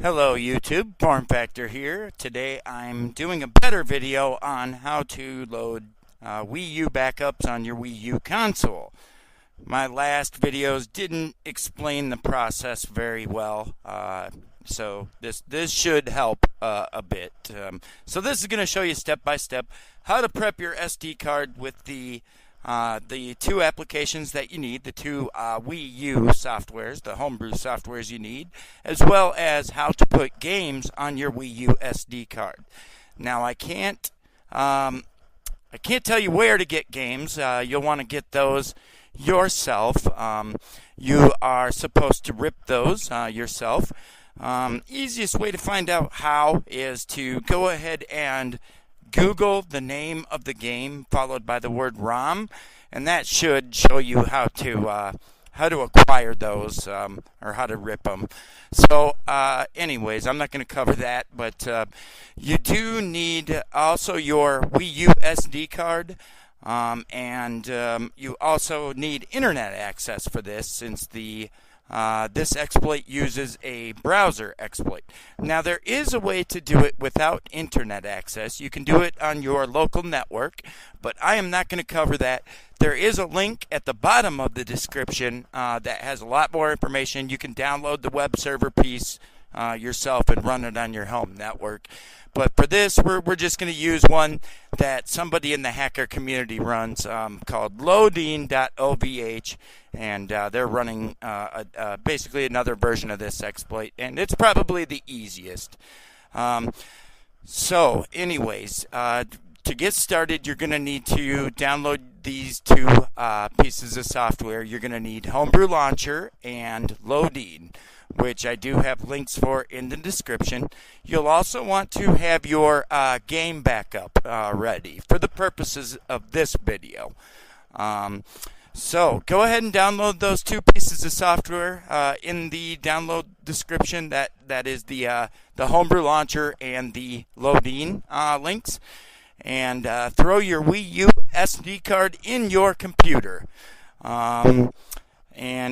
Hello YouTube, Form Factor here. Today I'm doing a better video on how to load Wii U backups on your Wii U console. My last videos didn't explain the process very well, so this should help a bit. So this is going to show you step by step how to prep your SD card with the two applications that you need, the two Wii U softwares, the homebrew softwares you need, as well as how to put games on your Wii U SD card. Now I can't tell you where to get games. You'll want to get those yourself. You are supposed to rip those yourself. Easiest way to find out how is to go ahead and Google the name of the game followed by the word ROM, and that should show you how to acquire those or how to rip them. So anyways, I'm not going to cover that, but you do need also your Wii U SD card, and you also need internet access for this, since this exploit uses a browser exploit. Now there is a way to do it without internet access. You can do it on your local network, but I am not going to cover that. There is a link at the bottom of the description that has a lot more information. You can download the web server piece yourself and run it on your home network. But for this, we're just going to use one that somebody in the hacker community runs called Loadiine.ovh, and they're running basically another version of this exploit, and it's probably the easiest. So anyways, to get started, you're going to need to download these two pieces of software. You're going to need Homebrew Launcher and Loadiine, which I do have links for in the description. You'll also want to have your game backup ready for the purposes of this video. So go ahead and download those two pieces of software in the download description. That is the Homebrew Launcher and the Loadiine links. And throw your Wii U SD card in your computer. And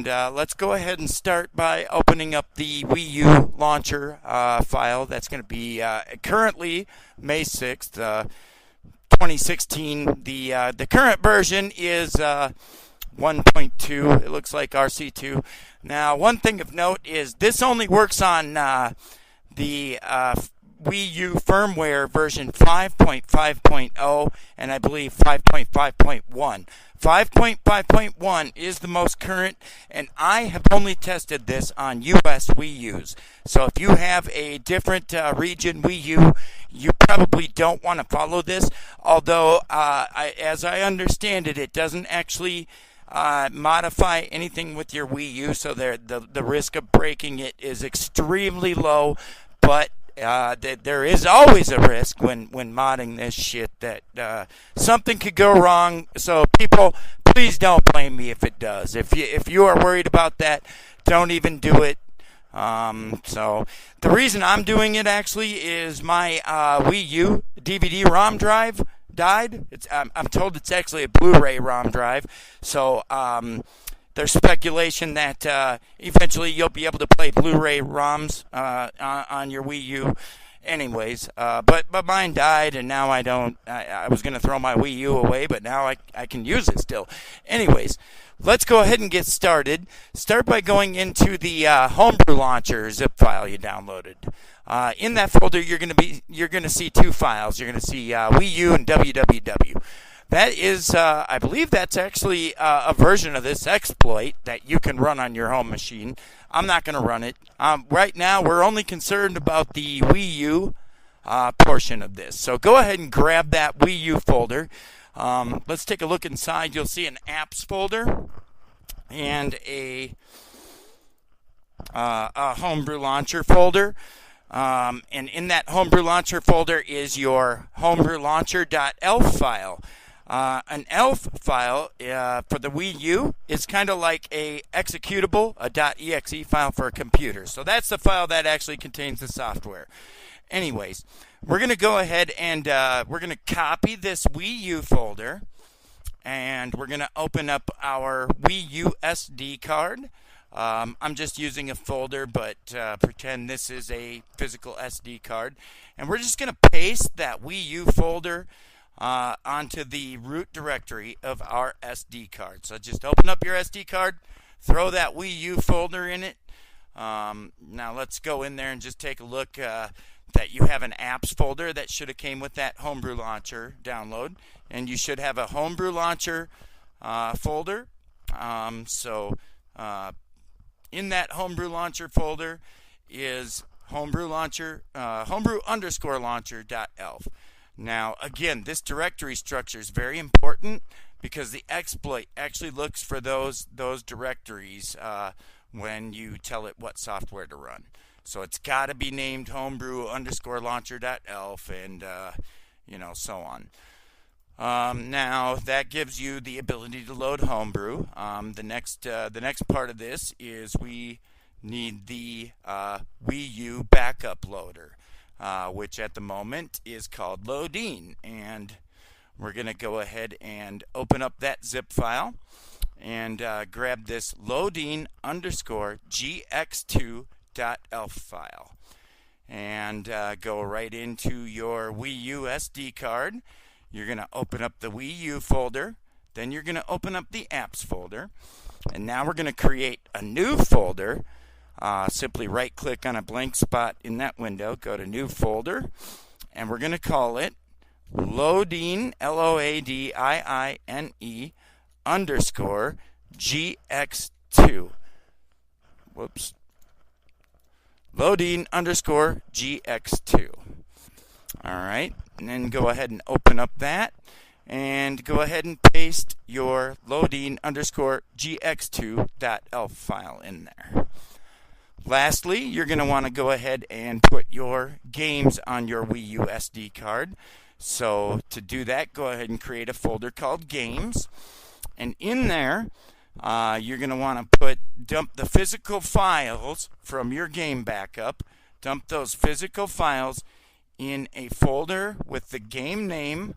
let's go ahead and start by opening up the Wii U launcher file. That's going to be currently May 6th, 2016. The current version is 1.2. It looks like RC2. Now, one thing of note is this only works on the Wii U firmware version 5.5.0 and I believe 5.5.1. 5.5.1 is the most current, and I have only tested this on US Wii U's. So if you have a different region Wii U, you probably don't want to follow this. Although, as I understand it, it doesn't actually modify anything with your Wii U, so the risk of breaking it is extremely low. But there is always a risk when modding this shit that something could go wrong. So people, please don't blame me if it does. If you are worried about that, don't even do it. So the reason I'm doing it actually is my Wii U DVD-ROM drive died. I'm told it's actually a Blu-ray ROM drive. So there's speculation that eventually you'll be able to play Blu-ray ROMs on your Wii U. Anyways, but mine died, and now I don't. I was going to throw my Wii U away, but now I can use it still. Anyways, let's go ahead and get started. Start by going into the Homebrew Launcher zip file you downloaded. In that folder, you're going to see two files. You're going to see Wii U and www. That is, I believe that's actually a version of this exploit that you can run on your home machine. I'm not going to run it. Right now, we're only concerned about the Wii U portion of this. So go ahead and grab that Wii U folder. Let's take a look inside. You'll see an apps folder and a Homebrew Launcher folder. And in that Homebrew Launcher folder is your homebrewlauncher.elf file. An ELF file for the Wii U is kind of like a executable, a .exe file for a computer. So that's the file that actually contains the software. Anyways, we're going to go ahead and we're going to copy this Wii U folder, and we're going to open up our Wii U SD card. I'm just using a folder, but pretend this is a physical SD card. And we're just going to paste that Wii U folder onto the root directory of our SD card. So just open up your SD card, throw that Wii U folder in it. Now let's go in there and just take a look that you have an apps folder that should have came with that Homebrew Launcher download. And you should have a Homebrew Launcher folder. In that Homebrew Launcher folder is Homebrew Launcher, homebrew_launcher.elf. Now, again, this directory structure is very important because the exploit actually looks for those directories when you tell it what software to run. So it's got to be named homebrew_launcher.elf and so on. Now that gives you the ability to load Homebrew. The next part of this is we need the Wii U backup loader, which at the moment is called Loadiine, and we're going to go ahead and open up that zip file and grab this Loadiine_gx2.elf file and go right into your Wii U SD card. You're going to open up the Wii U folder, then you're going to open up the apps folder, and now we're going to create a new folder. Simply right click on a blank spot in that window, go to new folder, and we're going to call it Loadiine, Loadiine _gx2. Whoops. Loadiine _gx2. Alright, and then go ahead and open up that and go ahead and paste your Loadiine _gx2.elf file in there. Lastly, you're going to want to go ahead and put your games on your Wii U SD card. So to do that, go ahead and create a folder called Games. And in there, you're going to want to dump the physical files from your game backup. Dump those physical files in a folder with the game name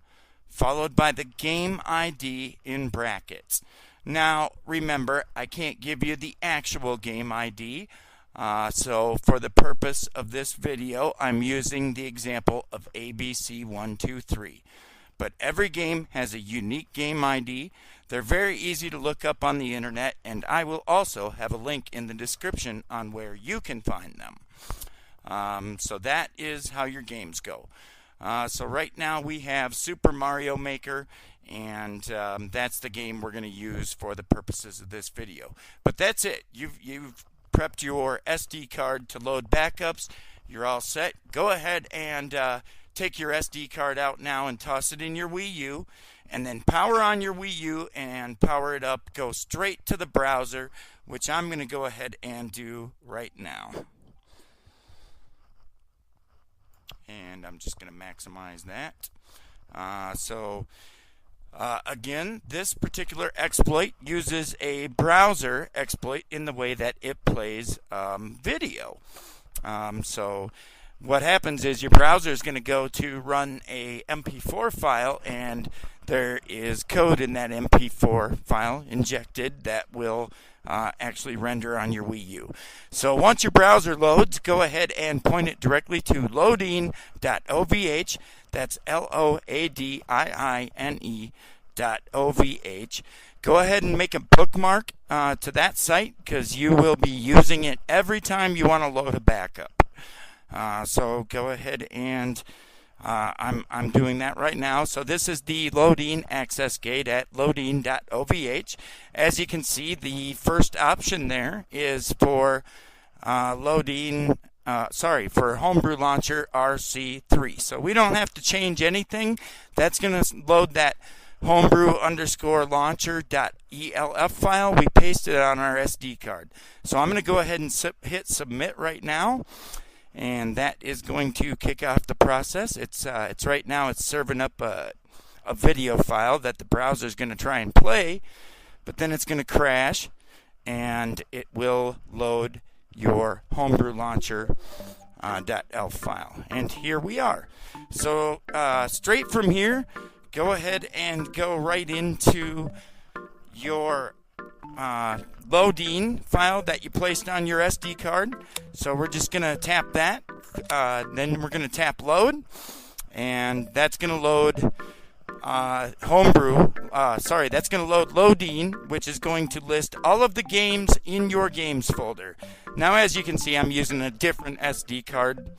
followed by the game ID in brackets. Now, remember, I can't give you the actual game ID. So for the purpose of this video, I'm using the example of ABC123. But every game has a unique game ID. They're very easy to look up on the internet, and I will also have a link in the description on where you can find them. So that is how your games go. So right now we have Super Mario Maker, and that's the game we're going to use for the purposes of this video. But that's it. You've prepped your SD card to load backups. You're all set. Go ahead and take your SD card out now and toss it in your Wii U, and then power on your Wii U and power it up. Go straight to the browser, which I'm going to go ahead and do right now. And I'm just going to maximize that. Again, this particular exploit uses a browser exploit in the way that it plays video. So what happens is your browser is going to go to run a MP4 file, and there is code in that MP4 file injected that will actually render on your Wii U. So once your browser loads, go ahead and point it directly to loadiine.ovh. That's LOADIINE.ovh. Go ahead and make a bookmark to that site because you will be using it every time you want to load a backup. So go ahead and I'm doing that right now. So this is the Loadiine access gate at loadiine.ovh. As you can see, the first option there is for for Homebrew Launcher RC3. So we don't have to change anything. That's going to load that homebrew_launcher.elf file. We pasted it on our SD card. So I'm going to go ahead and hit submit right now. And that is going to kick off the process. It's right now it's serving up a video file that the browser is going to try and play, but then it's going to crash, and it will load your Homebrew Launcher .elf file. And here we are. So straight from here, go ahead and go right into your Loadiine file that you placed on your SD card. So we're just going to tap that. Then we're going to tap load. And that's going to load that's going to load Loadiine, which is going to list all of the games in your games folder. Now, as you can see, I'm using a different SD card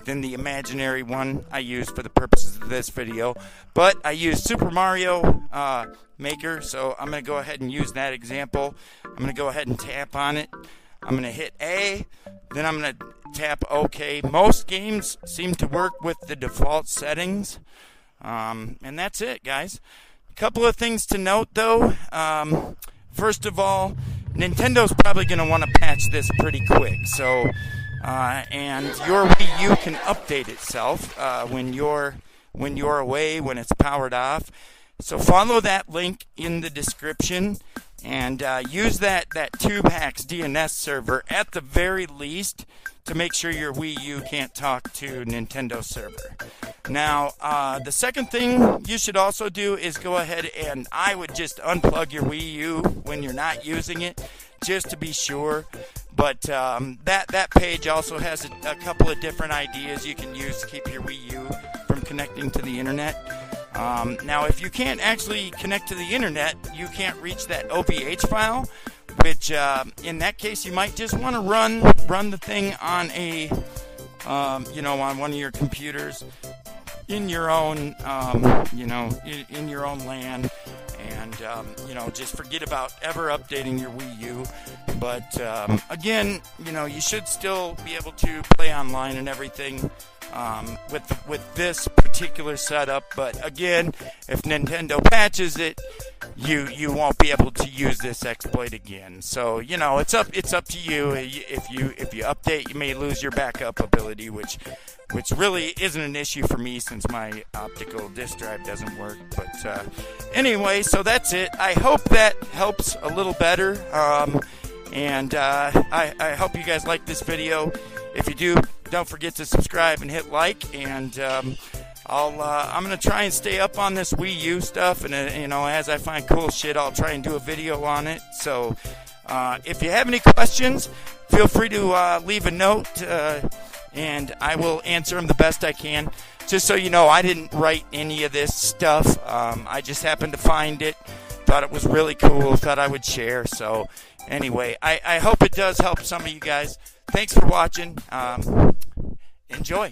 than the imaginary one I use for the purposes of this video. But I use Super Mario Maker, so I'm going to go ahead and use that example. I'm going to go ahead and tap on it. I'm going to hit A, then I'm going to tap OK. Most games seem to work with the default settings. And that's it, guys. A couple of things to note, though. First of all, Nintendo's probably going to want to patch this pretty quick. So, and your Wii U can update itself when you're away, when it's powered off. So follow that link in the description and use that TubeHacks DNS server at the very least to make sure your Wii U can't talk to Nintendo server. Now, the second thing you should also do is go ahead and I would just unplug your Wii U when you're not using it, just to be sure. But that page also has a couple of different ideas you can use to keep your Wii U from connecting to the internet. Now, if you can't actually connect to the internet, you can't reach that OVH file, which in that case you might just want to run the thing on a on one of your computers in your own in your own LAN, and just forget about ever updating your Wii U. But again, you should still be able to play online and everything with this particular setup. But again, if Nintendo patches it, you won't be able to use this exploit again. So it's up to you. If you update, you may lose your backup ability, which really isn't an issue for me since my optical disk drive doesn't work. But anyway, so that's it. I hope that helps a little better. And I hope you guys like this video. If you do, don't forget to subscribe and hit like. And I'm gonna try and stay up on this Wii U stuff. And as I find cool shit, I'll try and do a video on it. So if you have any questions, feel free to leave a note, and I will answer them the best I can. Just so you know, I didn't write any of this stuff. I just happened to find it. Thought it was really cool. Thought I would share. So anyway, I hope it does help some of you guys. Thanks for watching. Enjoy.